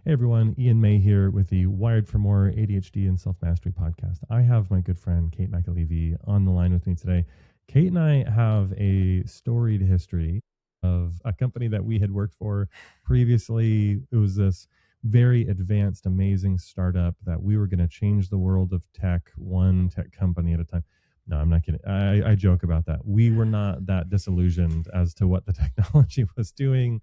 Hey everyone, Ian May here with the Wired for More ADHD and Self-Mastery podcast. I have my good friend Kate MacAleavy on the line with me today. Kate and I have a storied history of a company that we had worked for previously. It was this very advanced, amazing startup that we were going to change the world of tech, one tech company at a time. No, I'm not kidding. I joke about that. We were not that disillusioned as to what the technology was doing.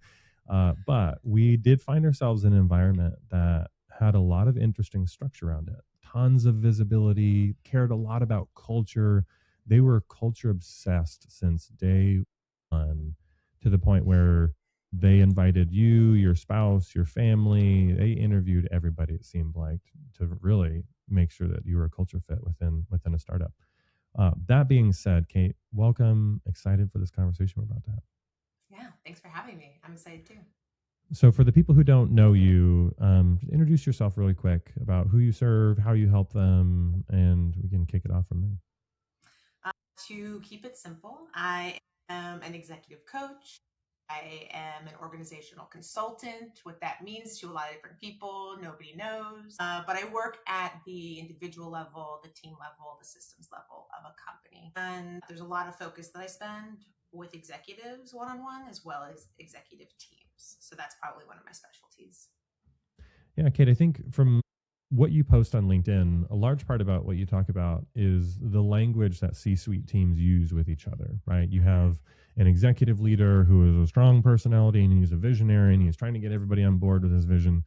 But we did find ourselves in an environment that had a lot of interesting structure around it, tons of visibility, cared a lot about culture. They were culture obsessed since day one, to the point where they invited you, your spouse, your family. They interviewed everybody, it seemed like, to really make sure that you were a culture fit within a startup. That being said, Kate, welcome. Excited for this conversation we're about to have. Yeah, thanks for having me. I'm excited too. So, for the people who don't know you, just introduce yourself really quick about who you serve, how you help them, and we can kick it off from there. Uh, to keep it simple, I am an executive coach. I am an organizational consultant. What that means to a lot of different people, nobody knows. But I work at the individual level, the team level, the systems level of a company. And there's a lot of focus that I spend with executives one on one as well as executive teams. So that's probably one of my specialties. Yeah, Kate, I think from what you post on LinkedIn, a large part about what you talk about is the language that C suite teams use with each other, right? You have an executive leader who is a strong personality and he's a visionary and he's trying to get everybody on board with his vision.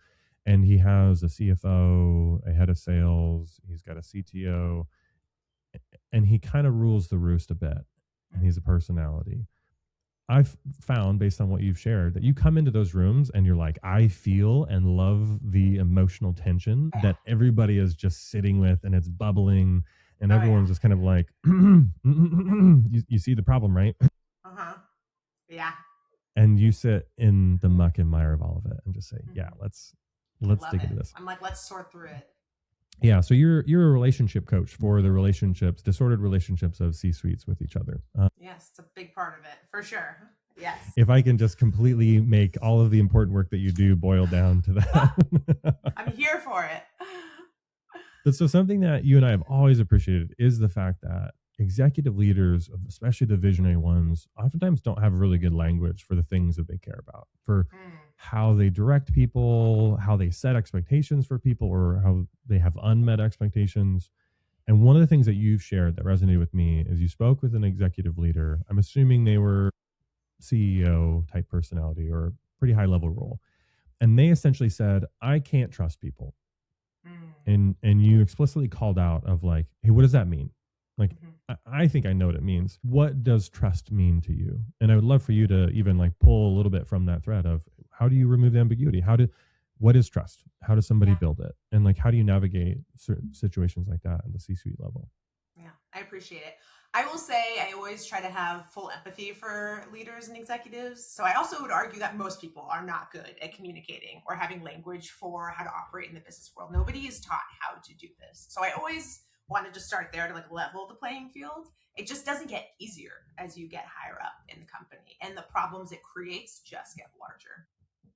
And he has a CFO, a head of sales, he's got a CTO, and he kind of rules the roost a bit. And he's a personality. I've found, based on what you've shared, that you come into those rooms and you're like, I feel and love the emotional tension Yeah. that everybody is just sitting with, and it's bubbling, and Oh, yeah. everyone's just kind of like, you see the problem, right? Uh huh. Yeah. And you sit in the muck and mire of all of it and just say, yeah, Mhm. I let's love dig it. into this. I'm like, let's sort through it. Yeah, so you're a relationship coach for the relationships, disordered relationships of C suites with each other. Yes, it's a big part of it for sure. Yes. If I can just completely make all of the important work that you do boil down to that. I'm here for it. But so something that you and I have always appreciated is the fact that executive leaders, especially the visionary ones, oftentimes don't have really good language for the things that they care about, for Mm, how they direct people, how they set expectations for people, or how they have unmet expectations. And one of the things that you've shared that resonated with me is you spoke with an executive leader. I'm assuming they were CEO type personality or pretty high level role. And they essentially said, I can't trust people. mm, And you explicitly called out of like, hey, what does that mean? Like, mhm. I think I know what it means. What does trust mean to you? And I would love for you to even like pull a little bit from that thread of how do you remove the ambiguity? What is trust? How does somebody Yeah, build it? And like, how do you navigate certain situations like that at the C-suite level? yeah, I appreciate it. I will say I always try to have full empathy for leaders and executives. So I also would argue that most people are not good at communicating or having language for how to operate in the business world. Nobody is taught how to do this. So I always wanted to start there to like level the playing field. It just doesn't get easier as you get higher up in the company, and the problems it creates just get larger.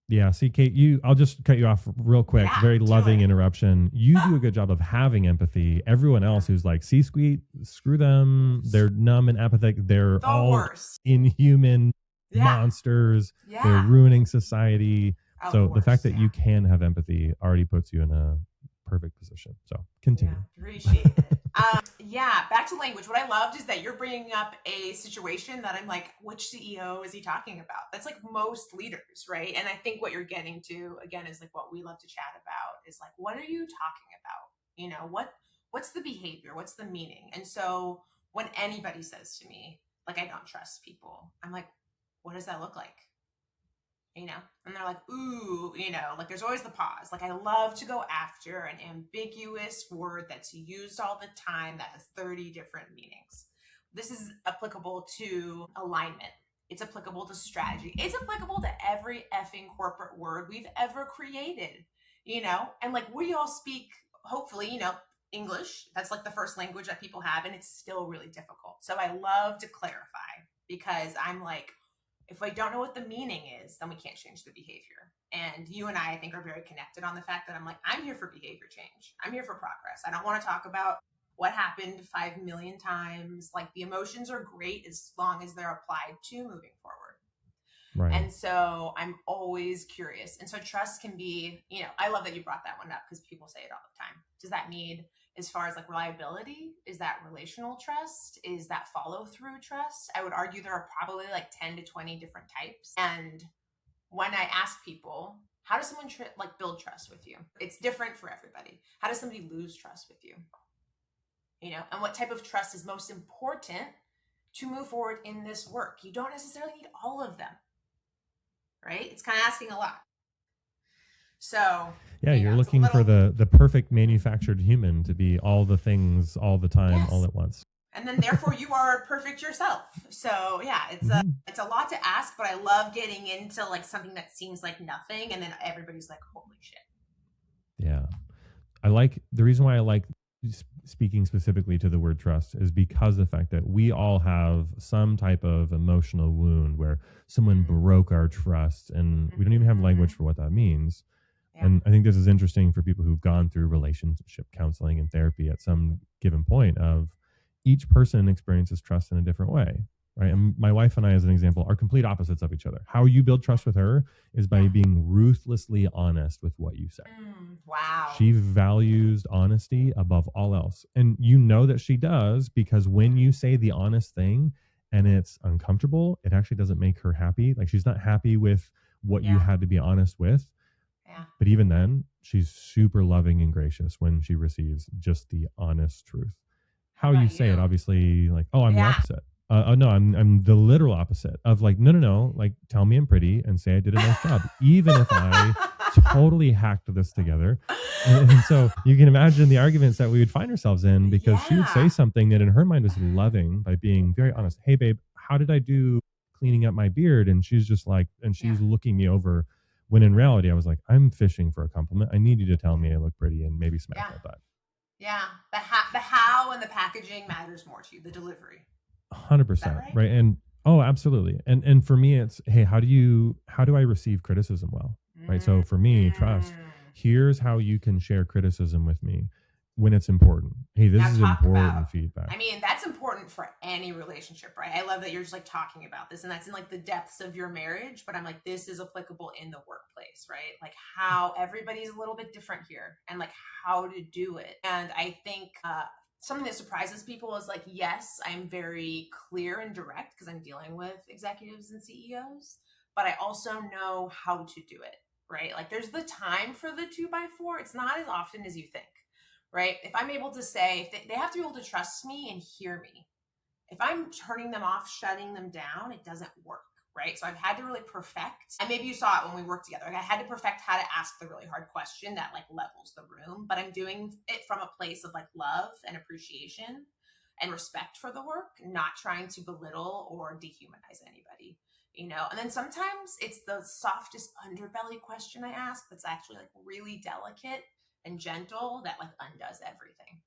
Yeah, see, Kate, I'll just cut you off real quick. Yeah, Very do loving it. interruption. You do a good job of having empathy. Everyone Yeah. else who's like C-suite, screw them. They're numb and apathetic. They're The all worst. inhuman Yeah. monsters. They're Yeah. ruining society. Oh, the So the fact worst. that Yeah. you can have empathy already puts you in a perfect position. So Yeah. continue. Appreciate it. Yeah. Back to language. What I loved is that you're bringing up a situation that I'm like, which CEO is he talking about? That's like most leaders, right? And I think what you're getting to again is like what we love to chat about is like, what are you talking about? What's the behavior? What's the meaning? And so when anybody says to me, like, I don't trust people, I'm like, what does that look like? And they're like, ooh, like there's always the pause. Like, I love to go after an ambiguous word that's used all the time that has 30 different meanings. This is applicable to alignment. It's applicable to strategy. It's applicable to every effing corporate word we've ever created. And like we all speak, hopefully, English. That's like the first language that people have, and it's still really difficult. So I love to clarify because I'm like, If we don't know what the meaning is, then we can't change the behavior. And you and I think, are very connected on the fact that I'm like, I'm here for behavior change. I'm here for progress. I don't want to talk about what happened 5 million times. Like, the emotions are great as long as they're applied to moving forward. Right. And so I'm always curious. And so trust can be, I love that you brought that one up, because people say it all the time. Does that mean, as far as like reliability, is that relational trust? Is that follow through trust? I would argue there are probably like 10 to 20 different types. And when I ask people, how does someone build trust with you? It's different for everybody. How does somebody lose trust with you? And what type of trust is most important to move forward in this work? You don't necessarily need all of them, right? It's kind of asking a lot. So yeah, you're looking for the perfect manufactured human to be all the things all the time, yes, all at once. And then therefore you are perfect yourself. So yeah, it's a lot to ask, but I love getting into like something that seems like nothing, and then everybody's like, holy shit. Yeah. The reason why I like speaking specifically to the word trust is because the fact that we all have some type of emotional wound where someone broke our trust, and we don't even have language for what that means. Yeah. And I think this is interesting for people who've gone through relationship counseling and therapy at some given point of each person experiences trust in a different way. Right. And my wife and I, as an example, are complete opposites of each other. How you build trust with her is by being ruthlessly honest with what you say. Wow. She values honesty above all else. And you know that she does, because when you say the honest thing and it's uncomfortable, it actually doesn't make her happy. Like, she's not happy with what you had to be honest with. Yeah. But even then, she's super loving and gracious when she receives just the honest truth. How you say it, obviously, like, oh, I'm the opposite. No, I'm the literal opposite of like, no, like, tell me I'm pretty and say I did a nice job, even if I totally hacked this together. And so you can imagine the arguments that we would find ourselves in, because she would say something that in her mind was loving by being very honest. Hey, babe, how did I do cleaning up my beard? And she's just like, and she's looking me over, when in reality, I was like, I'm fishing for a compliment. I need you to tell me I look pretty and maybe smack my butt. Yeah. The how and the packaging matters more to you, the delivery. 100%. Right. And absolutely. And for me, it's, hey, how do I receive criticism well? Right. So for me, trust, here's how you can share criticism with me when it's important. Hey, this is important feedback. I mean, that's important for any relationship, right? I love that you're just like talking about this, and that's in like the depths of your marriage, but I'm like, this is applicable in the workplace, right? Like, how everybody's a little bit different here, and like how to do it. And I think something that surprises people is like, yes, I'm very clear and direct because I'm dealing with executives and CEOs, but I also know how to do it, right? Like, there's the time for the 2x4. It's not as often as you think, right? If I'm able to say, if they have to be able to trust me and hear me. If I'm turning them off, shutting them down, it doesn't work, right? So I've had to really perfect, and maybe you saw it when we worked together. Like, I had to perfect how to ask the really hard question that like levels the room, but I'm doing it from a place of like love and appreciation and respect for the work, not trying to belittle or dehumanize anybody, And then sometimes it's the softest underbelly question I ask that's actually like really delicate and gentle that like undoes everything.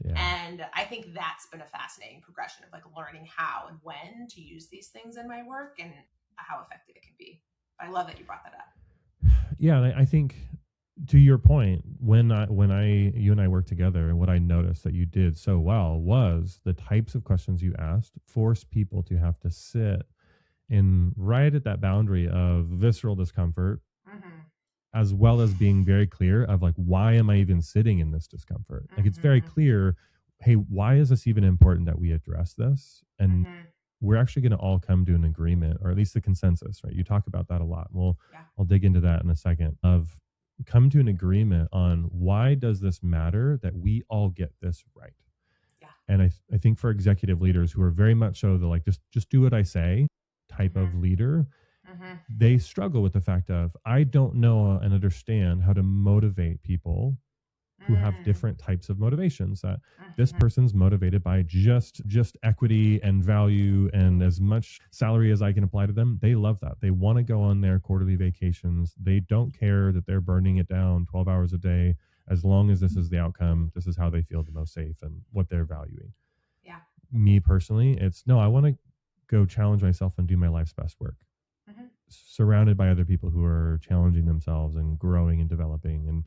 Yeah. And I think that's been a fascinating progression of like learning how and when to use these things in my work and how effective it can be. But I love that you brought that up. Yeah, I think to your point, when you and I worked together, and what I noticed that you did so well was the types of questions you asked forced people to have to sit in right at that boundary of visceral discomfort, as well as being very clear of like, why am I even sitting in this discomfort? Like, it's very clear, hey, why is this even important that we address this? And we're actually going to all come to an agreement, or at least the consensus, right? You talk about that a lot. I'll dig into that in a second, of come to an agreement on why does this matter that we all get this right? Yeah. And I think for executive leaders who are very much so the like, just do what I say type of leader, they struggle with the fact of, I don't know and understand how to motivate people who have different types of motivations. That this person's motivated by just equity and value and as much salary as I can apply to them. They love that. They want to go on their quarterly vacations. They don't care that they're burning it down 12 hours a day. As long as this is the outcome, this is how they feel the most safe and what they're valuing. Yeah. Me personally, it's no, I want to go challenge myself and do my life's best work. surrounded by other people who are challenging themselves and growing and developing, and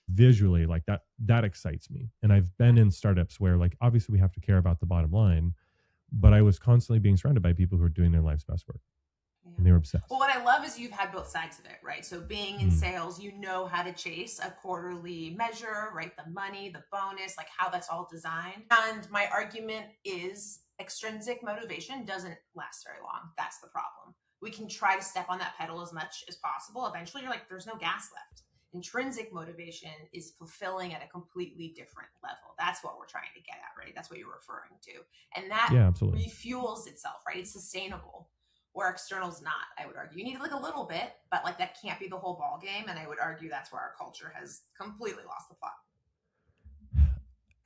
visually, like that excites me. And I've been in startups where, like, obviously we have to care about the bottom line, but I was constantly being surrounded by people who are doing their life's best work, Yeah. and they were Well, obsessed. what I love is you've had both sides of it, right? So being in sales, you know how to chase a quarterly measure, right? The money, the bonus, like how that's all designed. And my argument is extrinsic motivation doesn't last very long. That's the problem. We can try to step on that pedal as much as possible. Eventually, you're like, there's no gas left. Intrinsic motivation is fulfilling at a completely different level. That's what we're trying to get at, right? That's what you're referring to. And that Yeah, absolutely. refuels itself, right? It's sustainable. Where external's not, I would argue. You need like a little bit, but like that can't be the whole ball game. And I would argue that's where our culture has completely lost the plot.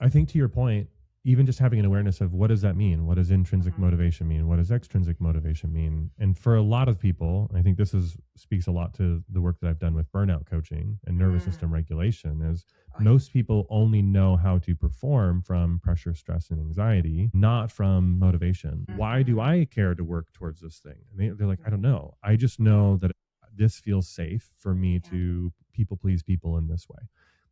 I think, to your point, even just having an awareness of what does that mean? What does intrinsic motivation mean? What does extrinsic motivation mean? And for a lot of people, I think this speaks a lot to the work that I've done with burnout coaching and nervous system regulation, is most people only know how to perform from pressure, stress, and anxiety, not from motivation. Why do I care to work towards this thing? And they're like, I don't know. I just know that this feels safe for me to people please people in this way.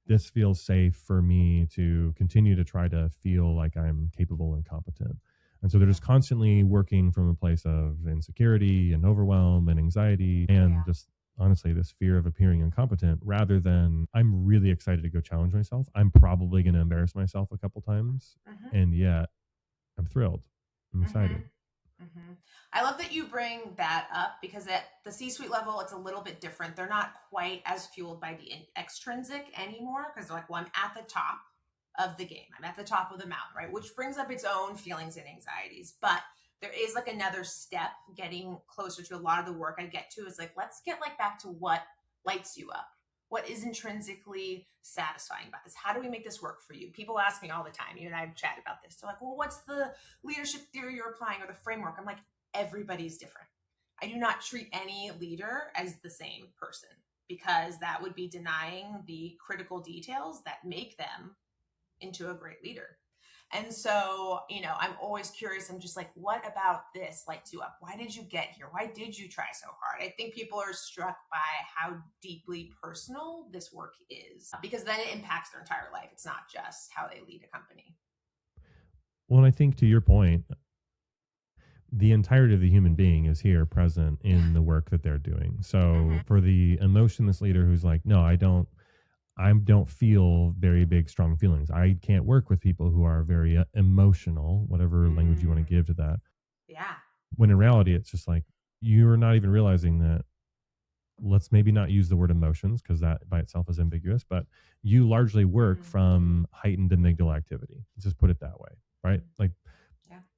This feels safe for me to continue to try to feel like I'm capable and competent. And so they're just constantly working from a place of insecurity and overwhelm and anxiety and just honestly this fear of appearing incompetent, rather than I'm really excited to go challenge myself. I'm probably going to embarrass myself a couple times, and yet I'm thrilled. I'm excited. I love that you bring that up, because at the C-suite level, it's a little bit different. They're not quite as fueled by the extrinsic anymore, because they're like, well, I'm at the top of the game. I'm at the top of the mountain, right? Which brings up its own feelings and anxieties. But there is like another step getting closer to a lot of the work I get to is like, let's get like back to what lights you up. What is intrinsically satisfying about this? How do we make this work for you? People ask me all the time. You and I have chatted about this. They're like, well, what's the leadership theory you're applying or the framework? I'm like, everybody's different. I do not treat any leader as the same person, because that would be denying the critical details that make them into a great leader. And so, I'm always curious. I'm just like, what about this lights you up? Why did you get here? Why did you try so hard? I think people are struck by how deeply personal this work is, because then it impacts their entire life. It's not just how they lead a company. Well, I think, to your point, the entirety of the human being is here present in the work that they're doing. So for the emotionless leader who's like, no, I don't feel very big, strong feelings. I can't work with people who are very emotional, whatever language you want to give to that. Yeah. When in reality, it's just like, you're not even realizing that. Let's maybe not use the word emotions, because that by itself is ambiguous, but you largely work from heightened amygdala activity. Let's just put it that way, right? Like,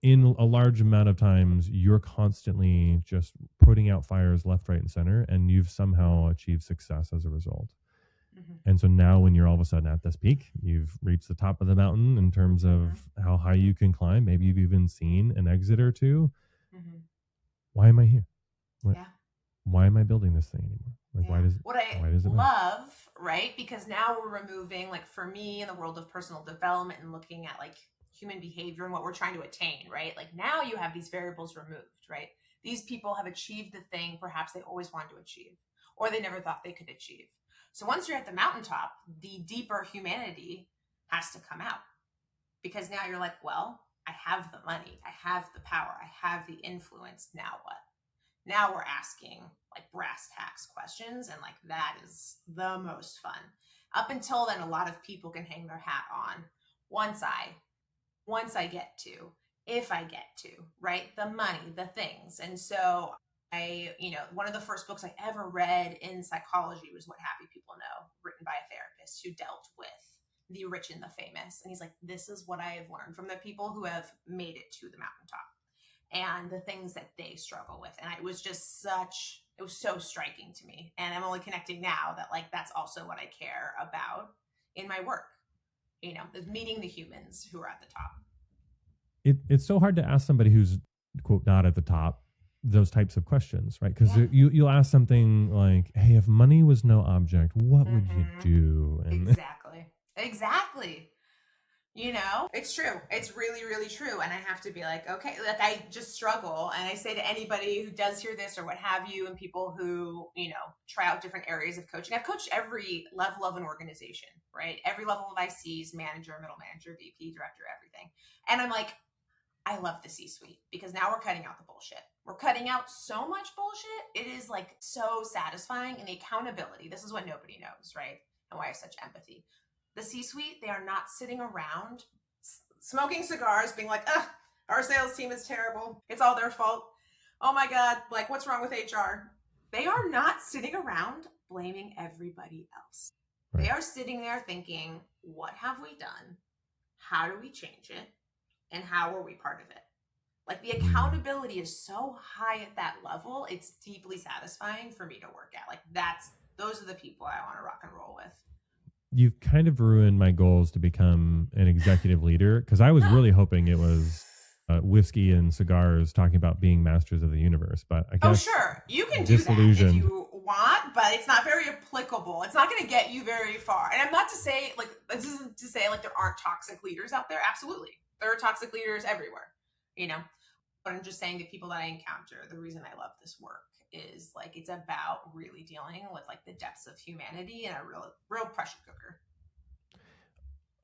in a large amount of times, you're constantly just putting out fires left, right, and center, and you've somehow achieved success as a result. And so now when you're all of a sudden at this peak, you've reached the top of the mountain in terms of how high you can climb. Maybe you've even seen an exit or two. Why am I here? Why am I building this thing anymore? Like, why does it love, right? Because now we're removing, like, for me, in the world of personal development and looking at like human behavior and what we're trying to attain, right? Like, now you have these variables removed, right? These people have achieved the thing perhaps they always wanted to achieve, or they never thought they could achieve. So once you're at the mountaintop, the deeper humanity has to come out, because now you're like, well, I have the money, I have the power, I have the influence. Now what? Now we're asking like brass tacks questions, and like that is the most fun. Up until then, a lot of people can hang their hat on once I get to, if I get to, right? The money, the things. And so one of the first books I ever read in psychology was What Happy People Know, written by a therapist who dealt with the rich and the famous. And he's like, this is what I have learned from the people who have made it to the mountaintop and the things that they struggle with. And it was just it was so striking to me. And I'm only connecting now that like, that's also what I care about in my work, is meeting the humans who are at the top. It's so hard to ask somebody who's, quote, not at the top, those types of questions, right? Because you'll ask something like, hey, if money was no object, what would you do? And Exactly. It's true. It's really, really true. And I have to be like, okay, like I just struggle. And I say to anybody who does hear this or what have you, and people who, try out different areas of coaching. I've coached every level of an organization, right? Every level of ICs, manager, middle manager, VP, director, everything. And I'm like, I love the C-suite because now we're cutting out the bullshit. We're cutting out so much bullshit. It is like so satisfying. And the accountability, this is what nobody knows, right? And why I have such empathy. The C-suite, they are not sitting around smoking cigars being like, ugh, our sales team is terrible. It's all their fault. Oh my God, like what's wrong with HR? They are not sitting around blaming everybody else. Right. They are sitting there thinking, what have we done? How do we change it? And how are we part of it? Like the accountability is so high at that level. It's deeply satisfying for me to work at. Like those are the people I want to rock and roll with. You've kind of ruined my goals to become an executive leader because I was really hoping it was whiskey and cigars talking about being masters of the universe. But I guess sure, you can do that if you want, but it's not very applicable. It's not going to get you very far. And I'm not to say like this isn't to say like there aren't toxic leaders out there. Absolutely, there are toxic leaders everywhere. But I'm just saying the people that I encounter, the reason I love this work is like it's about really dealing with like the depths of humanity in a real pressure cooker.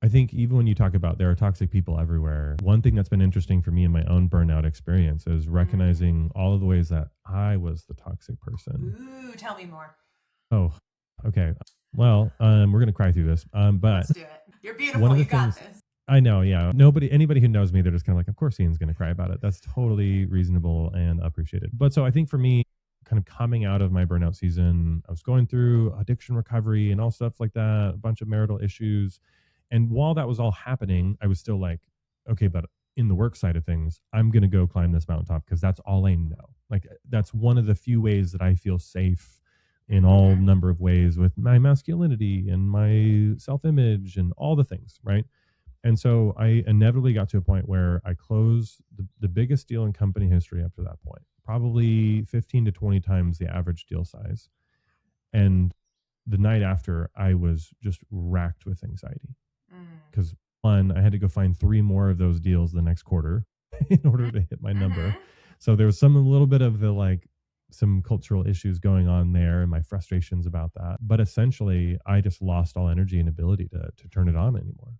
I think even when you talk about there are toxic people everywhere, one thing that's been interesting for me in my own burnout experience is recognizing all of the ways that I was the toxic person. Ooh, tell me more. Oh, okay. Well, we're going to cry through this. But let's do it. You're beautiful. You got this. I know, yeah. Anybody who knows me, they're just kind of like, of course Ian's going to cry about it. That's totally reasonable and appreciated. But so I think for me, kind of coming out of my burnout season, I was going through addiction recovery and all stuff like that, a bunch of marital issues. And while that was all happening, I was still like, okay, but in the work side of things, I'm going to go climb this mountaintop because that's all I know. Like that's one of the few ways that I feel safe in all number of ways with my masculinity and my self-image and all the things, right? And so I inevitably got to a point where I closed the biggest deal in company history up to that point, probably 15 to 20 times the average deal size. And the night after, I was just racked with anxiety because one, I had to go find 3 more of those deals the next quarter in order to hit my number. So there was a little bit of some cultural issues going on there and my frustrations about that. But essentially, I just lost all energy and ability to turn it on anymore.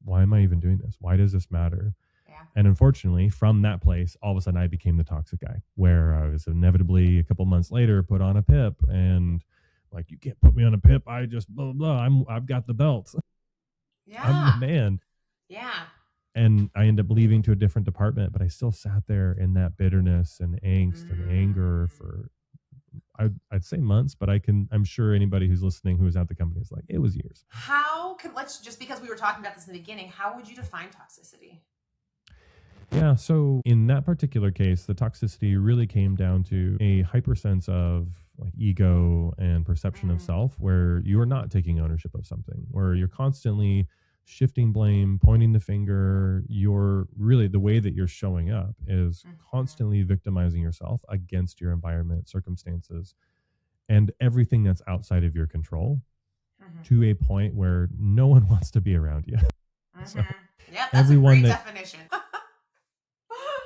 Why am I even doing this? Why does this matter? Yeah. And unfortunately, from that place, all of a sudden I became the toxic guy where I was inevitably a couple months later put on a PIP and like, you can't put me on a PIP. I just blah, blah, blah. I've got the belt. Yeah. I'm the man. Yeah. And I ended up leaving to a different department, but I still sat there in that bitterness and angst and anger for, I'd say months, but I'm sure anybody who's listening who's at the company is like, it was years. Just because we were talking about this in the beginning, how would you define toxicity? Yeah, so in that particular case, the toxicity really came down to a hyper sense of like ego and perception of self, where you are not taking ownership of something, where you're constantly shifting blame, pointing the finger. You're really, the way that you're showing up is constantly victimizing yourself against your environment, circumstances, and everything that's outside of your control to a point where no one wants to be around you. So yeah, that's a great definition.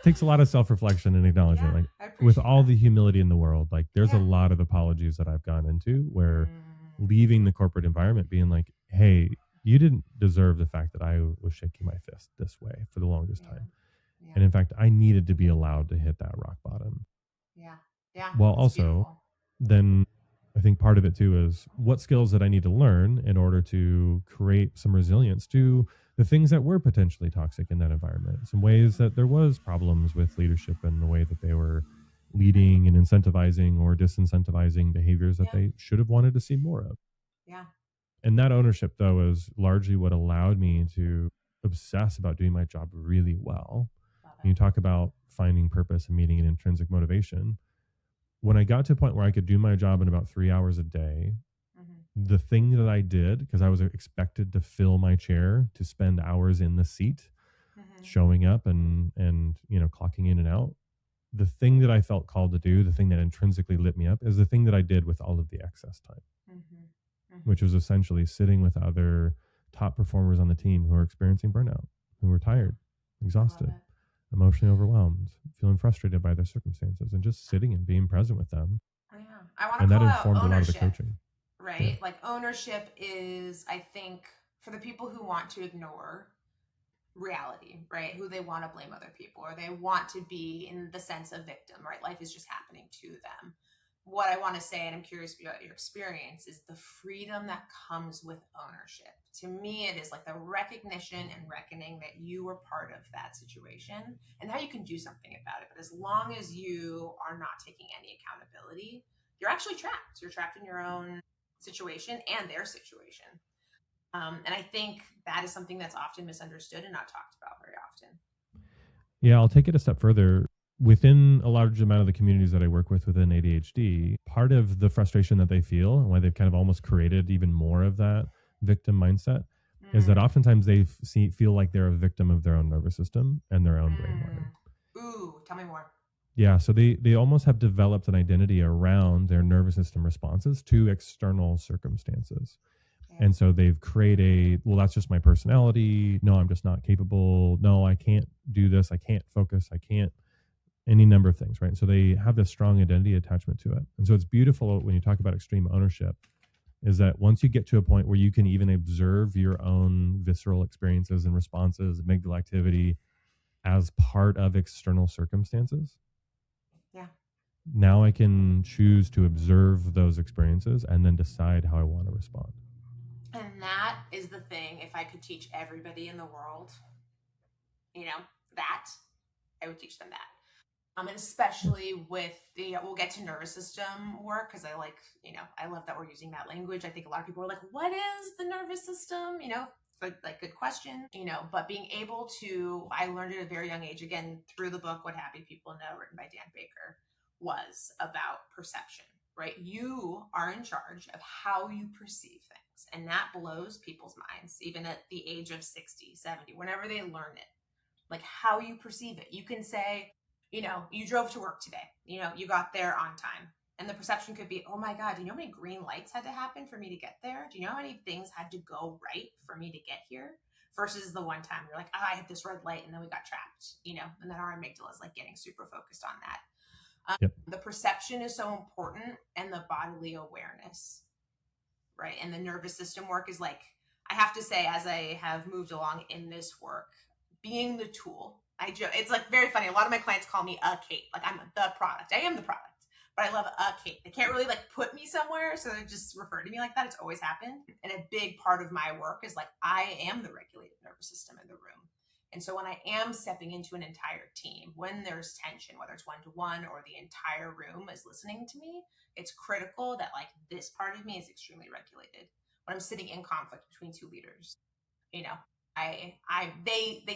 Takes a lot of self-reflection and acknowledgement. Like with all the humility in the world, like there's a lot of apologies that I've gone into where leaving the corporate environment being like, hey, you didn't deserve the fact that I was shaking my fist this way for the longest time. Yeah. And in fact, I needed to be allowed to hit that rock bottom. Yeah. Yeah. Well, also, then I think part of it too is what skills that I need to learn in order to create some resilience to the things that were potentially toxic in that environment. Some ways that there was problems with leadership and the way that they were leading and incentivizing or disincentivizing behaviors that they should have wanted to see more of. Yeah. And that ownership, though, is largely what allowed me to obsess about doing my job really well. When you talk about finding purpose and meaning and intrinsic motivation, when I got to a point where I could do my job in about 3 hours a day, the thing that I did, because I was expected to fill my chair, to spend hours in the seat, showing up and clocking in and out, the thing that I felt called to do, the thing that intrinsically lit me up, is the thing that I did with all of the excess time, which was essentially sitting with other top performers on the team who are experiencing burnout, who are tired, exhausted, emotionally overwhelmed, feeling frustrated by their circumstances, and just sitting and being present with them. Yeah. I want to And that call out informed a lot of the ownership, coaching. right? Yeah. Like ownership is, I think, for the people who want to ignore reality, right? Who they want to blame other people, or they want to be in the sense of victim, right? Life is just happening to them. What I want to say, and I'm curious about your experience, is the freedom that comes with ownership. To me, it is like the recognition and reckoning that you were part of that situation and how you can do something about it. But as long as you are not taking any accountability, you're actually trapped. You're trapped in your own situation and their situation. And I think that is something that's often misunderstood and not talked about very often. Yeah, I'll take it a step further. Within a large amount of the communities that I work with within ADHD, part of the frustration that they feel and why they've kind of almost created even more of that victim mindset is that oftentimes they feel like they're a victim of their own nervous system and their own brain wiring. Ooh, tell me more. Yeah, so they almost have developed an identity around their nervous system responses to external circumstances. And so they've created well, that's just my personality. No, I'm just not capable. No, I can't do this. I can't focus. I can't any number of things, right? So they have this strong identity attachment to it. And so it's beautiful when you talk about extreme ownership is that once you get to a point where you can even observe your own visceral experiences and responses, amygdala activity as part of external circumstances. Yeah. Now I can choose to observe those experiences and then decide how I want to respond. And that is the thing. If I could teach everybody in the world, that, I would teach them that. And especially with we'll get to nervous system work because I love that we're using that language. I think a lot of people are like, what is the nervous system? Like good question, but being able to, I learned at a very young age, again, through the book, What Happy People Know, written by Dan Baker, was about perception, right? You are in charge of how you perceive things. And that blows people's minds, even at the age of 60, 70, whenever they learn it, like how you perceive it. You can say, you drove to work today, you got there on time. And the perception could be, oh my God, do you know how many green lights had to happen for me to get there? Do you know how many things had to go right for me to get here? Versus the one time you're like, I hit this red light and then we got trapped, and then our amygdala is like getting super focused on that. Yep. The perception is so important, and the bodily awareness, right? And the nervous system work is like, I have to say, as I have moved along in this work, being the tool, it's like very funny. A lot of my clients call me a Kate. Like I'm the product. I am the product, but I love a Kate. They can't really like put me somewhere, so they just refer to me like that. It's always happened. And a big part of my work is like, I am the regulated nervous system in the room. And so when I am stepping into an entire team, when there's tension, whether it's one-to-one or the entire room is listening to me, it's critical that like this part of me is extremely regulated. When I'm sitting in conflict between two leaders, they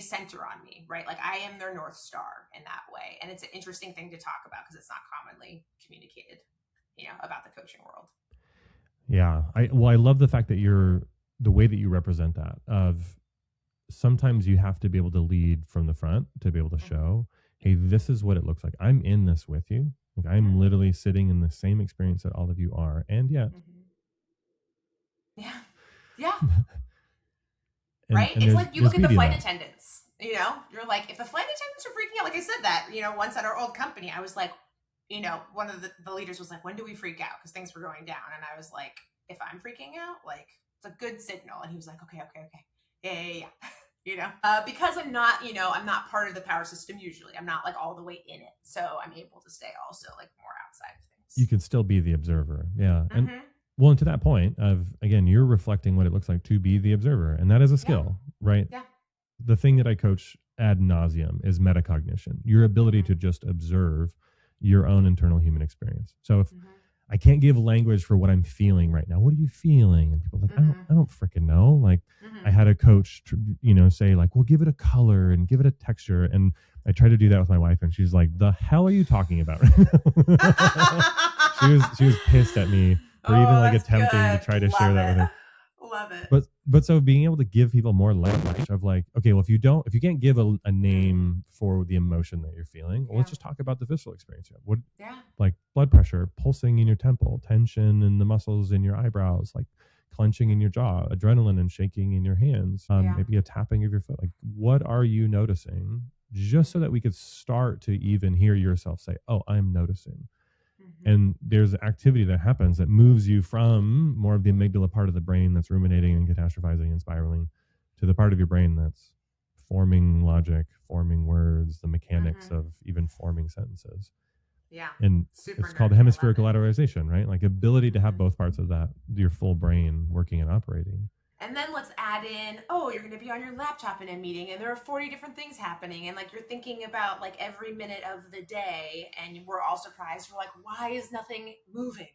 center on me, right? Like I am their North Star in that way. And it's an interesting thing to talk about because it's not commonly communicated, about the coaching world. Yeah. I love the fact that the way that you represent that of sometimes you have to be able to lead from the front to be able to show, hey, this is what it looks like. I'm in this with you. Like I'm literally sitting in the same experience that all of you are. And yet. Yeah. Yeah. And, right? And it's like you look at the flight attendants, you're like, if the flight attendants are freaking out, like I said that, once at our old company, I was like, one of the leaders was like, when do we freak out? Because things were going down. And I was like, if I'm freaking out, like it's a good signal. And he was like, okay. Yeah. Because I'm not, I'm not part of the power system usually. I'm not like all the way in it. So I'm able to stay also like more outside of things. You can still be the observer. Yeah. And well, and to that point of, again, you're reflecting what it looks like to be the observer. And that is a skill, right? Yeah. The thing that I coach ad nauseum is metacognition, your ability to just observe your own internal human experience. So if I can't give language for what I'm feeling right now, what are you feeling? And people are like, I don't freaking know. Like I had a coach, say like, well, give it a color and give it a texture. And I tried to do that with my wife and she's like, the hell are you talking about? She was pissed at me for even like attempting to try to share that with her. Love it. But so being able to give people more language of like, okay, well, if you can't give a name for the emotion that you're feeling, well, let's just talk about the visceral experience. Like blood pressure, pulsing in your temple, tension in the muscles in your eyebrows, like clenching in your jaw, adrenaline and shaking in your hands, maybe a tapping of your foot. Like, what are you noticing? Just so that we could start to even hear yourself say, oh, I'm noticing. And there's activity that happens that moves you from more of the amygdala part of the brain that's ruminating and catastrophizing and spiraling to the part of your brain that's forming logic, forming words, the mechanics of even forming sentences. Yeah. And it's called hemispheric lateralization, right? Like ability to have both parts of that, your full brain working and operating. And then let's add in, oh, you're going to be on your laptop in a meeting and there are 40 different things happening. And like you're thinking about like every minute of the day and we're all surprised. We're like, why is nothing moving?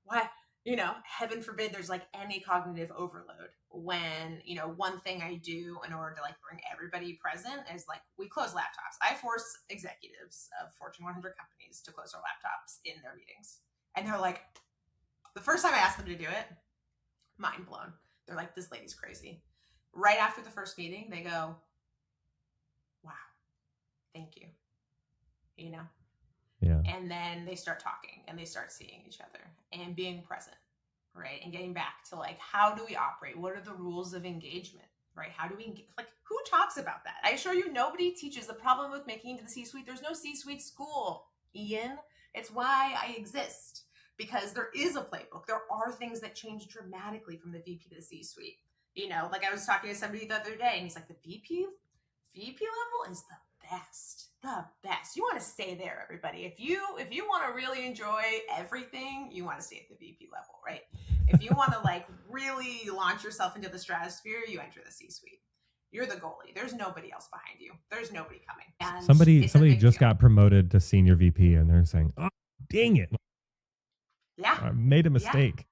Why? You know, heaven forbid there's like any cognitive overload when, you know, one thing I do in order to like bring everybody present is like we close laptops. I force executives of Fortune 100 companies to close their laptops in their meetings. And they're like, the first time I asked them to do it, mind blown. They're like, this lady's crazy. Right after the first meeting, they go, wow, thank you. You know? Yeah. And then they start talking and they start seeing each other and being present, right? And getting back to like, how do we operate? What are the rules of engagement, right? How do we engage? Like, who talks about that? I assure you, nobody teaches. The problem with making it to the C-suite, there's no C-suite school, Ian. It's why I exist. Because there is a playbook. There are things that change dramatically from the VP to the C-suite. You know, like I was talking to somebody the other day and he's like, the VP level is the best. You want to stay there, everybody. If you want to really enjoy everything, you want to stay at the VP level, right? If you want to like really launch yourself into the stratosphere, you enter the C-suite. You're the goalie. There's nobody else behind you. There's nobody coming. And somebody just got promoted to senior VP and they're saying, oh, dang it. Yeah. I made a mistake.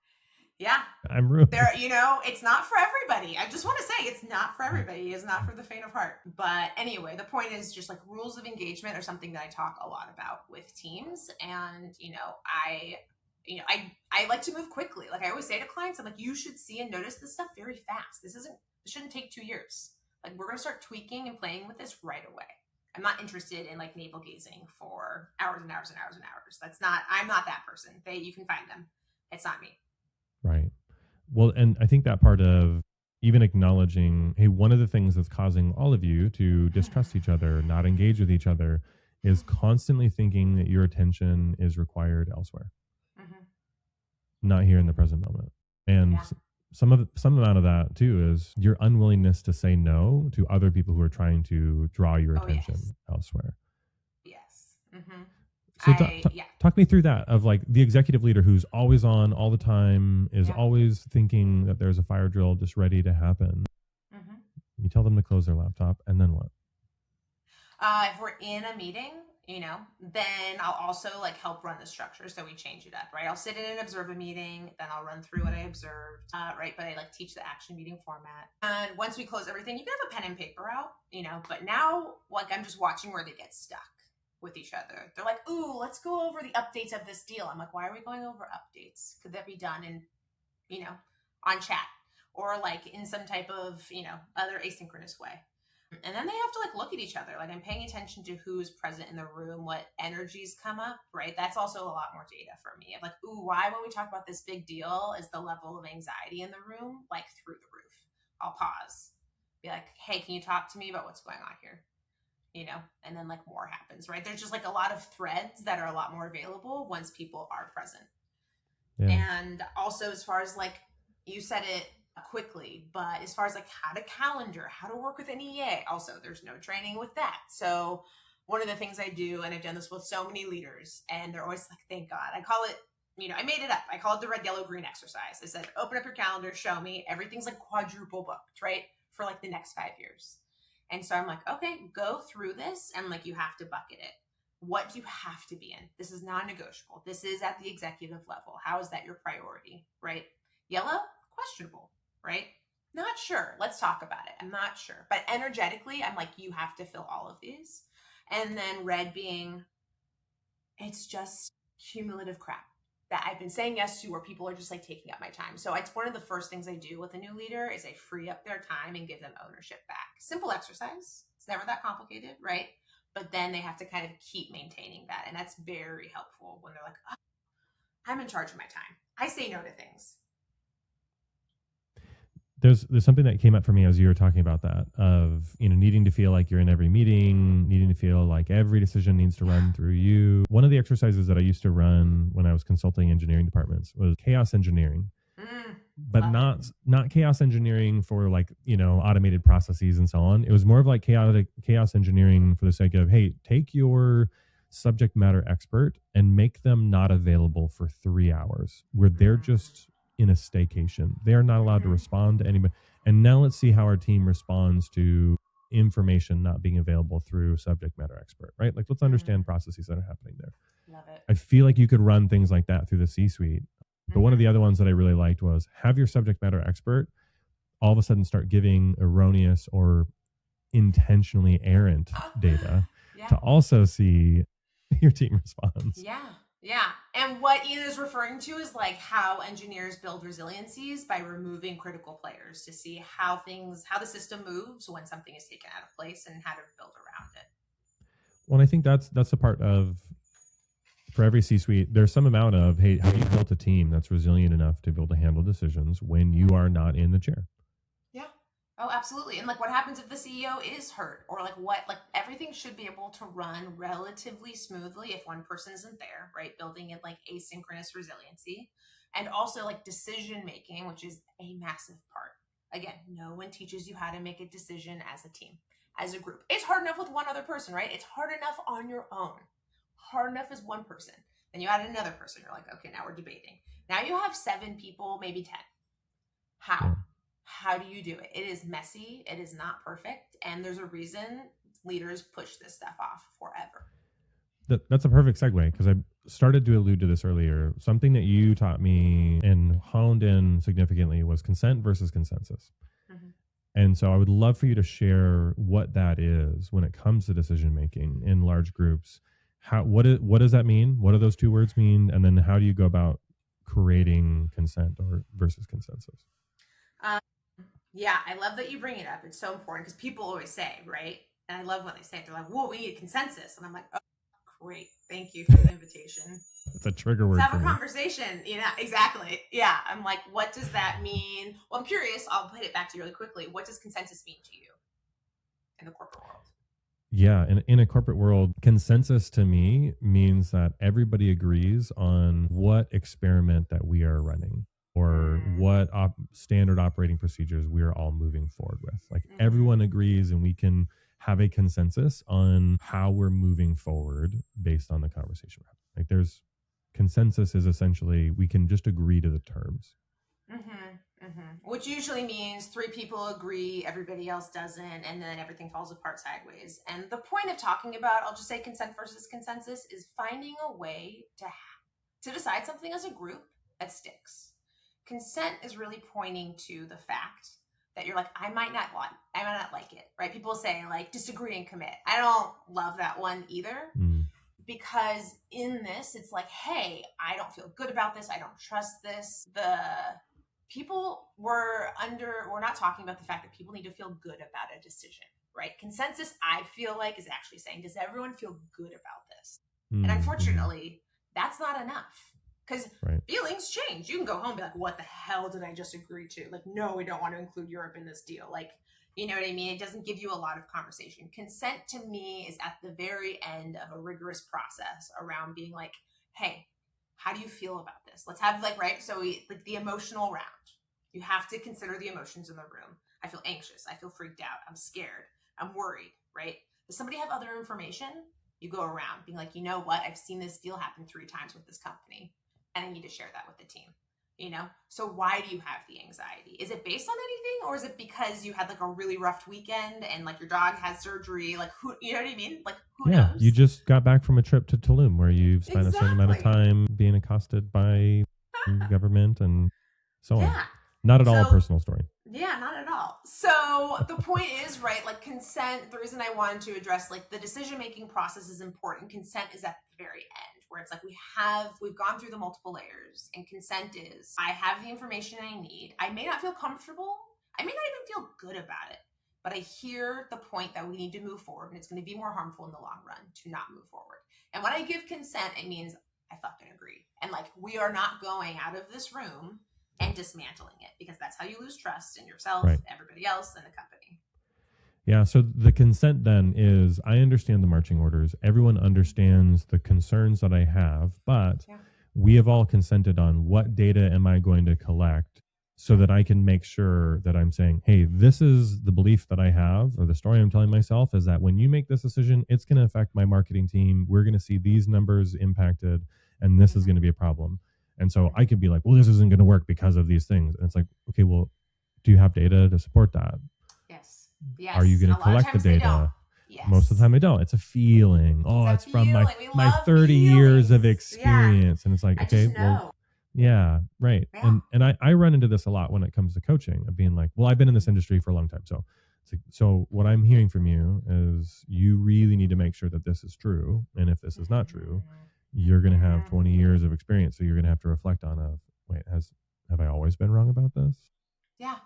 Yeah. I'm ruined. There, you know, it's not for everybody. I just want to say it's not for everybody. It's not for the faint of heart. But anyway, the point is just like rules of engagement are something that I talk a lot about with teams. And, you know, I like to move quickly. Like I always say to clients, I'm like, you should see and notice this stuff very fast. This shouldn't take 2 years. Like we're going to start tweaking and playing with this right away. I'm not interested in like navel gazing for hours and hours and hours and hours. I'm not that person. You can find them. It's not me. Right. Well, and I think that part of even acknowledging, hey, one of the things that's causing all of you to distrust each other, not engage with each other, is constantly thinking that your attention is required elsewhere, not here in the present moment. And some amount of that too is your unwillingness to say no to other people who are trying to draw your attention elsewhere. Yes. So talk me through that of like the executive leader who's always on all the time, is always thinking that there's a fire drill just ready to happen. You tell them to close their laptop and then what? If we're in a meeting, you know, then I'll also like help run the structure. So we change it up, right? I'll sit in and observe a meeting, then I'll run through what I observed, right? But I like teach the action meeting format. And once we close everything, you can have a pen and paper out, you know, but now like I'm just watching where they get stuck with each other. They're like, ooh, let's go over the updates of this deal. I'm like, why are we going over updates? Could that be done in, you know, on chat or like in some type of, you know, other asynchronous way? And then they have to like look at each other. Like I'm paying attention to who's present in the room, what energies come up, right? That's also a lot more data for me. I'm like, ooh, why when we talk about this big deal is the level of anxiety in the room like through the roof? I'll pause, be like, hey, can you talk to me about what's going on here? You know, and then like more happens, right? There's just like a lot of threads that are a lot more available once people are present. And also as far as like, you said it quickly, but as far as like how to calendar, how to work with an EA, also there's no training with that. So one of the things I do, and I've done this with so many leaders, and they're always like, thank God. I call it, you know, I made it up. I call it the red, yellow, green exercise. I said, open up your calendar, show me. Everything's like quadruple booked, right? For like the next 5 years. And so I'm like, okay, go through this and like you have to bucket it. What do you have to be in? This is non-negotiable. This is at the executive level. How is that your priority, right? Yellow, questionable, right? Not sure. Let's talk about it. I'm not sure. But energetically, I'm like, you have to fill all of these. And then red being, it's just cumulative crap that I've been saying yes to, where people are just like taking up my time. So it's one of the first things I do with a new leader is I free up their time and give them ownership back. Simple exercise. It's never that complicated, right? But then they have to kind of keep maintaining that. And that's very helpful when they're like, oh, I'm in charge of my time. I say no to things. There's something that came up for me as you were talking about that, of needing to feel like you're in every meeting, needing to feel like every decision needs to run through you. One of the exercises that I used to run when I was consulting engineering departments was chaos engineering, but not chaos engineering for like automated processes and so on. It was more of like chaos engineering for the sake of, hey, take your subject matter expert and make them not available for 3 hours where they're just in a staycation. They're not allowed to respond to anybody. And now let's see how our team responds to information not being available through subject matter expert, right? Like, let's understand processes that are happening there. Love it. I feel like you could run things like that through the C-suite. But one of the other ones that I really liked was have your subject matter expert all of a sudden start giving erroneous or intentionally errant data to also see your team responds. Yeah. And what Ian is referring to is like how engineers build resiliencies by removing critical players to see how the system moves when something is taken out of place and how to build around it. Well, I think that's a part of, for every C-suite, there's some amount of, hey, have you built a team that's resilient enough to be able to handle decisions when you are not in the chair? Yeah. Oh, absolutely. And like, what happens if the CEO is hurt, or like everything should be able to run relatively smoothly if one person isn't there, right? Building in like asynchronous resiliency, and also like decision making, which is a massive part. Again, no one teaches you how to make a decision as a team, as a group. It's hard enough with one other person, right? It's hard enough on your own. Hard enough as one person. Then you add another person. You're like, okay, now we're debating. Now you have 7 people, maybe 10. How? Yeah. How do you do it? It is messy. It is not perfect. And there's a reason leaders push this stuff off forever. That's a perfect segue, because I started to allude to this earlier. Something that you taught me and honed in significantly was consent versus consensus. And so I would love for you to share what that is when it comes to decision making in large groups. What does that mean? What do those two words mean? And then how do you go about creating consent or versus consensus? Yeah, I love that you bring it up. It's so important because people always say, right? And I love when they say it. They're like, whoa, we need consensus. And I'm like, oh, great. Thank you for the invitation. It's a trigger word. Let's have a conversation. Exactly. Yeah. I'm like, what does that mean? Well, I'm curious. I'll put it back to you really quickly. What does consensus mean to you in the corporate world? Yeah, in a corporate world, consensus to me means that everybody agrees on what experiment that we are running, or what standard operating procedures we are all moving forward with. Like, everyone agrees, and we can have a consensus on how we're moving forward based on the conversation. Like, there's consensus is essentially we can just agree to the terms. Which usually means 3 people agree, everybody else doesn't, and then everything falls apart sideways. And the point of talking about, I'll just say consent versus consensus, is finding a way to decide something as a group that sticks. Consent is really pointing to the fact that you're like, I might not like it, right? People say like disagree and commit. I don't love that one either. Because in this, it's like, hey, I don't feel good about this. I don't trust this. We're not talking about the fact that people need to feel good about a decision, right? Consensus, I feel like, is actually saying, does everyone feel good about this? And unfortunately, that's not enough, because feelings change. You can go home and be like, what the hell did I just agree to? Like, no, we don't want to include Europe in this deal. Like, you know what I mean? It doesn't give you a lot of conversation. Consent to me is at the very end of a rigorous process around being like, hey, how do you feel about this? Let's have so like the emotional round. You have to consider the emotions in the room. I feel anxious. I feel freaked out. I'm scared. I'm worried, right? Does somebody have other information? You go around being like, you know what? I've seen this deal happen 3 times with this company, and I need to share that with the team. So why do you have the anxiety? Is it based on anything, or is it because you had like a really rough weekend and like your dog had surgery? Like, who, you know what I mean? Like, who knows? You just got back from a trip to Tulum where you've spent a certain amount of time being accosted by government and so on. Not at all a personal story. Yeah, not at all. So the point is, right, like consent, the reason I wanted to address like the decision-making process is important. Consent is at the very end, where it's like we've gone through the multiple layers, and consent is, I have the information I need. I may not feel comfortable. I may not even feel good about it, but I hear the point that we need to move forward, and it's going to be more harmful in the long run to not move forward. And when I give consent, it means I fucking agree. And like, we are not going out of this room and dismantling it, because that's how you lose trust in yourself, Right. everybody else, and the company. Yeah. So the consent then is, I understand the marching orders. Everyone understands the concerns that I have, but we have all consented on what data am I going to collect so that I can make sure that I'm saying, hey, this is the belief that I have, or the story I'm telling myself is that when you make this decision, it's going to affect my marketing team. We're going to see these numbers impacted, and this is going to be a problem. And so I could be like, well, this isn't going to work because of these things. And it's like, okay, well, do you have data to support that? Yes. Yes. Are you going to collect the data? Yes. Most of the time I don't. It's a feeling. It's from my 30 years of experience. And it's like, okay, well, yeah, right. Yeah. And I run into this a lot when it comes to coaching, of being like, well, I've been in this industry for a long time. So what I'm hearing from you is you really need to make sure that this is true. And if this is not true, you're going to have 20 years of experience. So you're going to have to reflect on wait, have I always been wrong about this? Yeah.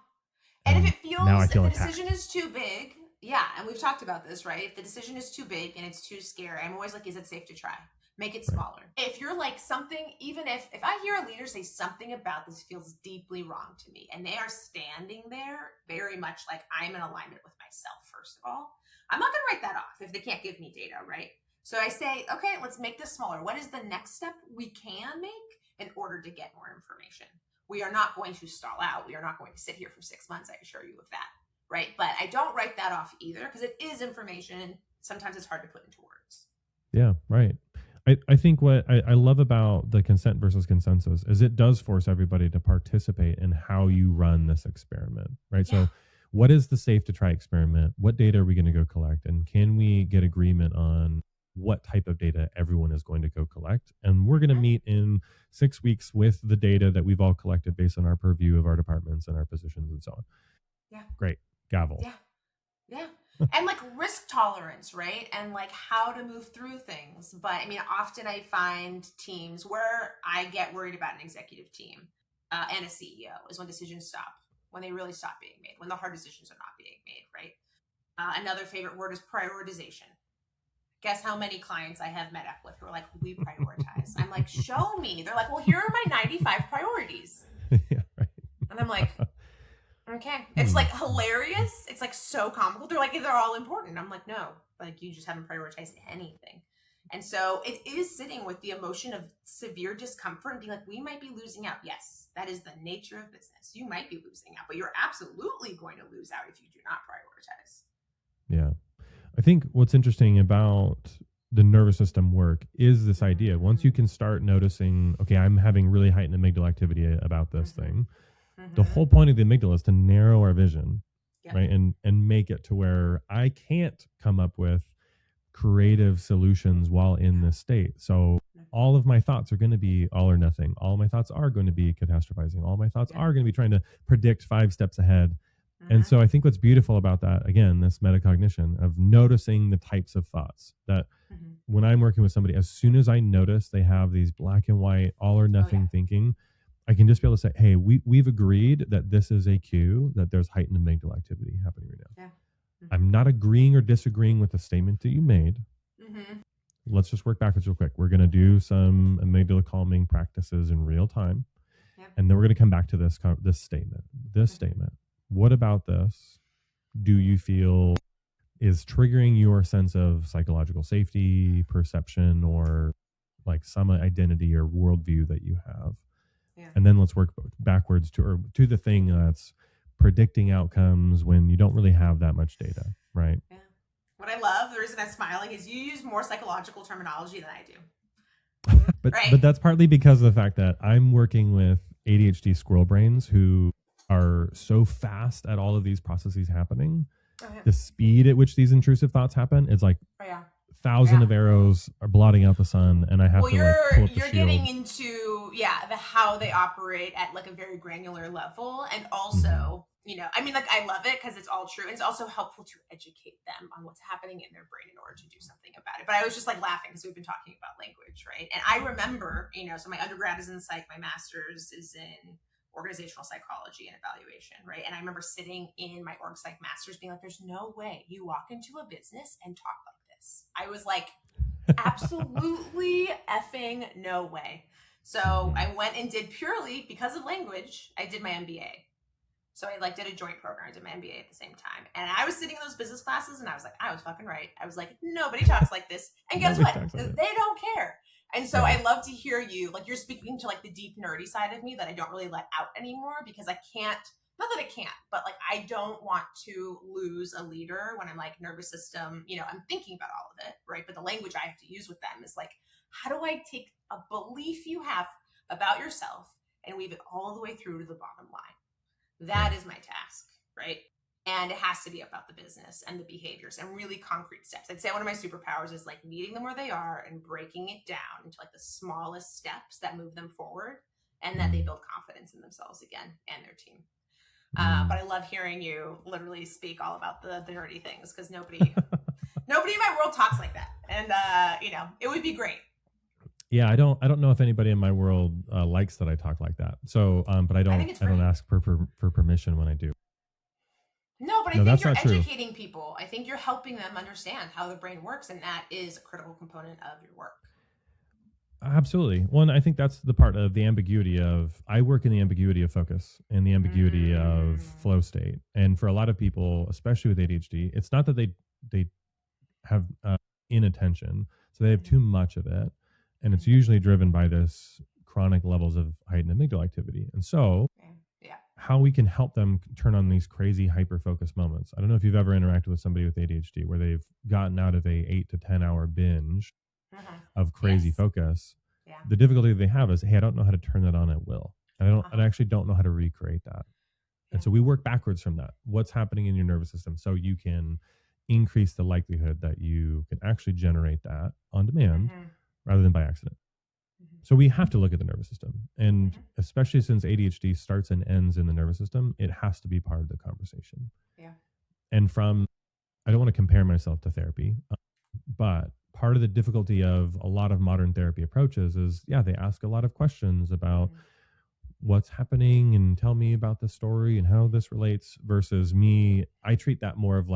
And if it feels now I feel the attacked. decision is too big, yeah, and we've talked about this, right? If the decision is too big and it's too scary, I'm always like, is it safe to try? Make it smaller. Right. If you're like something, even if I hear a leader say something about this feels deeply wrong to me, and they are standing there very much like I'm in alignment with myself, first of all, I'm not going to write that off if they can't give me data, right? So I say, okay, let's make this smaller. What is the next step we can make in order to get more information? We are not going to stall out. We are not going to sit here for 6 months, I assure you of that, right? But I don't write that off either, because it is information, and sometimes it's hard to put into words. Yeah, right. I think what I love about the consent versus consensus is it does force everybody to participate in how you run this experiment, right? Yeah. So what is the safe to try experiment? What data are we going to go collect? And can we get agreement on what type of data everyone is going to go collect? And we're going to meet in 6 weeks with the data that we've all collected based on our purview of our departments and our positions and so on. Yeah. Great. Gavel. Yeah. Yeah. And like risk tolerance, right? And like how to move through things. But I mean, often I find teams where I get worried about an executive team and a CEO is when decisions stop, when they really stop being made, when the hard decisions are not being made, right? Another favorite word is prioritization. Guess how many clients I have met up with who are like, we prioritize. I'm like, show me. They're like, well, here are my 95 priorities. Yeah, right. And I'm like, okay. It's like hilarious. It's like so comical. They're like, they're all important. I'm like, no, like you just haven't prioritized anything. And so it is sitting with the emotion of severe discomfort and being like, we might be losing out. Yes, that is the nature of business. You might be losing out, but you're absolutely going to lose out if you do not prioritize. Yeah. I think what's interesting about the nervous system work is this idea. Once you can start noticing, okay, I'm having really heightened amygdala activity about this thing. The whole point of the amygdala is to narrow our vision, right? And make it to where I can't come up with creative solutions while in this state. So all of my thoughts are going to be all or nothing. All of my thoughts are going to be catastrophizing. All of my thoughts are going to be trying to predict 5 steps ahead. And so I think what's beautiful about that, again, this metacognition of noticing the types of thoughts that when I'm working with somebody, as soon as I notice they have these black and white, all or nothing thinking, I can just be able to say, hey, we've agreed that this is a cue that there's heightened amygdala activity happening right now. Yeah. I'm not agreeing or disagreeing with the statement that you made. Let's just work backwards real quick. We're going to do some amygdala calming practices in real time. And then we're going to come back to this statement. Statement. What about this do you feel is triggering your sense of psychological safety, perception, or like some identity or worldview that you have? Yeah. And then let's work backwards to the thing that's predicting outcomes when you don't really have that much data, right? Yeah. What I love, the reason I'm smiling, is you use more psychological terminology than I do. But that's partly because of the fact that I'm working with ADHD squirrel brains who are so fast at all of these processes happening. The speed at which these intrusive thoughts happen is like 1,000 of arrows are blotting out the sun, and I have to pull up the shield. You're getting into the how they operate at like a very granular level, and also I mean, like, I love it because it's all true, and it's also helpful to educate them on what's happening in their brain in order to do something about it. But I was just like laughing because we've been talking about language, right? And I remember, so my undergrad is in psych, my master's is in organizational psychology and evaluation, right? And I remember sitting in my org psych master's being like, there's no way you walk into a business and talk like this. I was like, absolutely effing no way. So I went and did, purely because of language, I did my MBA. So I did a joint program. I did my MBA at the same time. And I was sitting in those business classes and I was like, I was fucking right. I was like, nobody talks like this. And guess what? They don't care. And so I love to hear you, you're speaking to the deep nerdy side of me that I don't really let out anymore, because I can't, not that I can't, but I don't want to lose a leader when I'm nervous system, I'm thinking about all of it, right? But the language I have to use with them is how do I take a belief you have about yourself and weave it all the way through to the bottom line? That is my task, right? And it has to be about the business and the behaviors and really concrete steps. I'd say one of my superpowers is meeting them where they are and breaking it down into the smallest steps that move them forward, and that they build confidence in themselves again and their team. But I love hearing you literally speak all about the nerdy things, because nobody in my world talks like that. And, it would be great. Yeah, I don't know if anybody in my world likes that I talk like that. So, but I don't ask for permission when I do. No, but I think you're educating people. I think you're helping them understand how the brain works, and that is a critical component of your work. Absolutely. One, I think that's the part of the ambiguity of, I work in the ambiguity of focus and the ambiguity of flow state. And for a lot of people, especially with ADHD, it's not that they have inattention, so they have too much of it. And it's usually driven by this chronic levels of heightened amygdala activity. And so how we can help them turn on these crazy hyper-focused moments. I don't know if you've ever interacted with somebody with ADHD where they've gotten out of a 8 to 10 hour binge of crazy focus. Yeah. The difficulty they have is, hey, I don't know how to turn that on at will. And I actually don't know how to recreate that. And so we work backwards from that. What's happening in your nervous system, so you can increase the likelihood that you can actually generate that on demand rather than by accident. So we have to look at the nervous system. And especially since ADHD starts and ends in the nervous system, it has to be part of the conversation. Yeah. And I don't want to compare myself to therapy, but part of the difficulty of a lot of modern therapy approaches is, they ask a lot of questions about what's happening and tell me about the story and how this relates, versus me. I treat that more of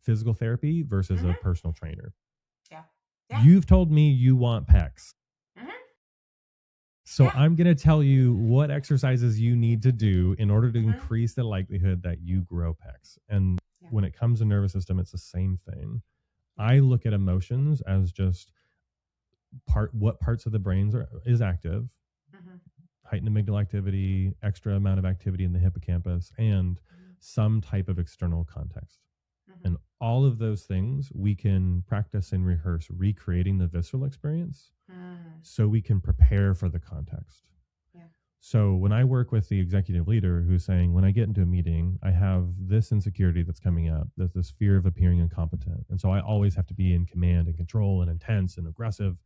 physical therapy versus a personal trainer. Yeah. You've told me you want pecs. So I'm going to tell you what exercises you need to do in order to increase the likelihood that you grow pecs. And when it comes to nervous system, it's the same thing. I look at emotions as just what parts of the brain is active, heightened amygdala activity, extra amount of activity in the hippocampus, and some type of external context. And all of those things we can practice and rehearse recreating the visceral experience so we can prepare for the context. Yeah. So when I work with the executive leader who's saying, when I get into a meeting, I have this insecurity that's coming up, there's this fear of appearing incompetent. And so I always have to be in command and control and intense and aggressive.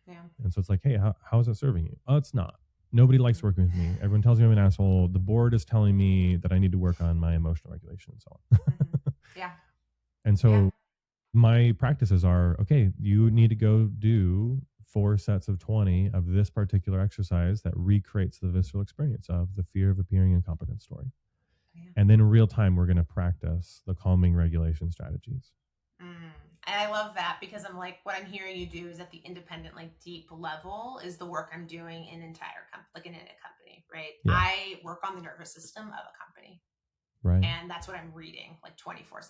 Yeah. And so it's hey, how is that serving you? Oh, it's not. Nobody likes working with me. Everyone tells me I'm an asshole. The board is telling me that I need to work on my emotional regulation and so on. Yeah. And so my practices are, okay, you need to go do 4 sets of 20 of this particular exercise that recreates the visceral experience of the fear of appearing incompetent story. Yeah. And then in real time, we're going to practice the calming regulation strategies. And I love that, because I'm what I'm hearing you do is at the independent, deep level is the work I'm doing in entire in a company, right? Yeah. I work on the nervous system of a company. Right. And that's what I'm reading 24/7.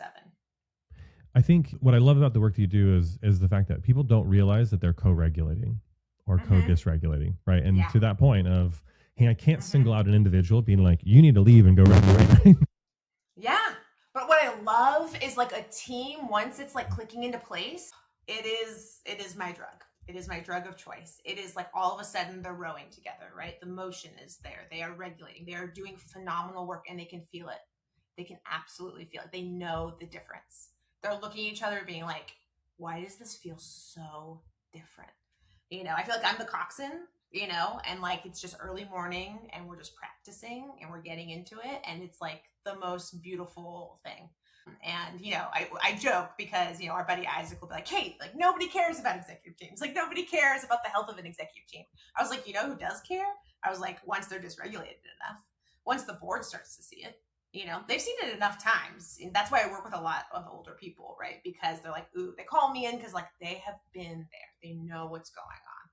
I think what I love about the work that you do is the fact that people don't realize that they're co-regulating or co-dysregulating, right? And to that point of, hey, I can't single out an individual being you need to leave and go regulate. Yeah. But what I love is a team, once it's clicking into place, it is my drug. It is my drug of choice. It is all of a sudden they're rowing together, right? The motion is there. They are regulating. They are doing phenomenal work, and they can feel it. They can absolutely feel it. They know the difference. They're looking at each other being why does this feel so different? I feel I'm the coxswain, and it's just early morning and we're just practicing and we're getting into it. And it's the most beautiful thing. And, I joke because, our buddy Isaac will be Kate, nobody cares about executive teams. Nobody cares about the health of an executive team. I was who does care? I was once they're dysregulated enough, once the board starts to see it, they've seen it enough times. And that's why I work with a lot of older people, right? Because they're ooh, they call me in because they have been there. They know what's going on.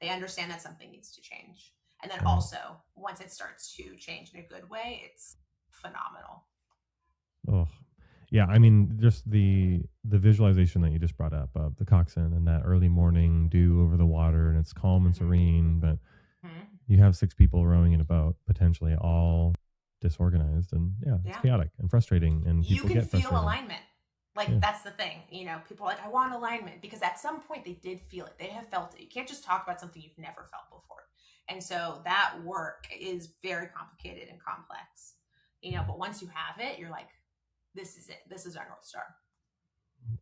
They understand that something needs to change. And then Right. also, once it starts to change in a good way, it's phenomenal. Oh, yeah. I mean, just the visualization that you just brought up of the coxswain and that early morning dew over the water, and it's calm and Mm-hmm. serene, but Mm-hmm. you have six people rowing in a boat, potentially all disorganized, and yeah, it's Yeah. chaotic and frustrating, and You people can get feel frustrated. alignment. Like, Yeah. that's the thing. People are like, I want alignment, because at some point they did feel it. They have felt it. You can't just talk about something you've never felt before. And so that work is very complicated and complex. But once you have it, you're like, this is it. This is our North Star.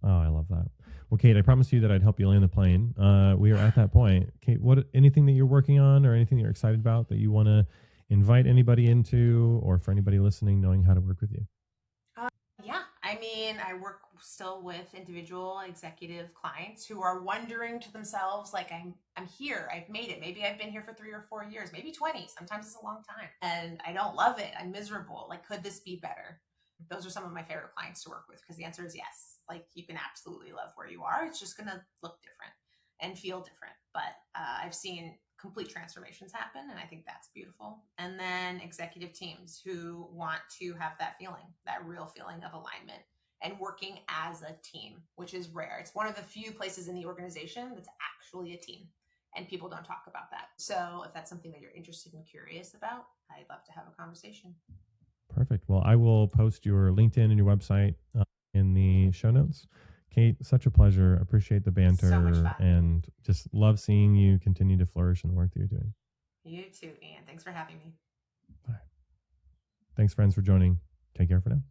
Oh, I love that. Well, Kate, I promised you that I'd help you land the plane. We are at that point. Kate, what anything that you're working on or anything that you're excited about that you want to invite anybody into, or for anybody listening, knowing how to work with you? Yeah, I mean, I work still with individual executive clients who are wondering to themselves, like, I'm here, I've made it. Maybe I've been here for 3 or 4 years, maybe 20. Sometimes it's a long time, and I don't love it. I'm miserable. Like, could this be better? Those are some of my favorite clients to work with, because the answer is yes. Like, you can absolutely love where you are. It's just gonna look different and feel different. But I've seen complete transformations happen, and I think that's beautiful. And then executive teams who want to have that feeling, that real feeling of alignment and working as a team, which is rare. It's one of the few places in the organization that's actually a team, and people don't talk about that. So if that's something that you're interested and curious about, I'd love to have a conversation. Perfect. Well, I will post your LinkedIn and your website in the show notes. Kate, such a pleasure. Appreciate the So much banter fun. and just love seeing you continue to flourish in the work that you're doing. You too, Ian. Thanks for having me. All right. Thanks, friends, for joining. Take care for now.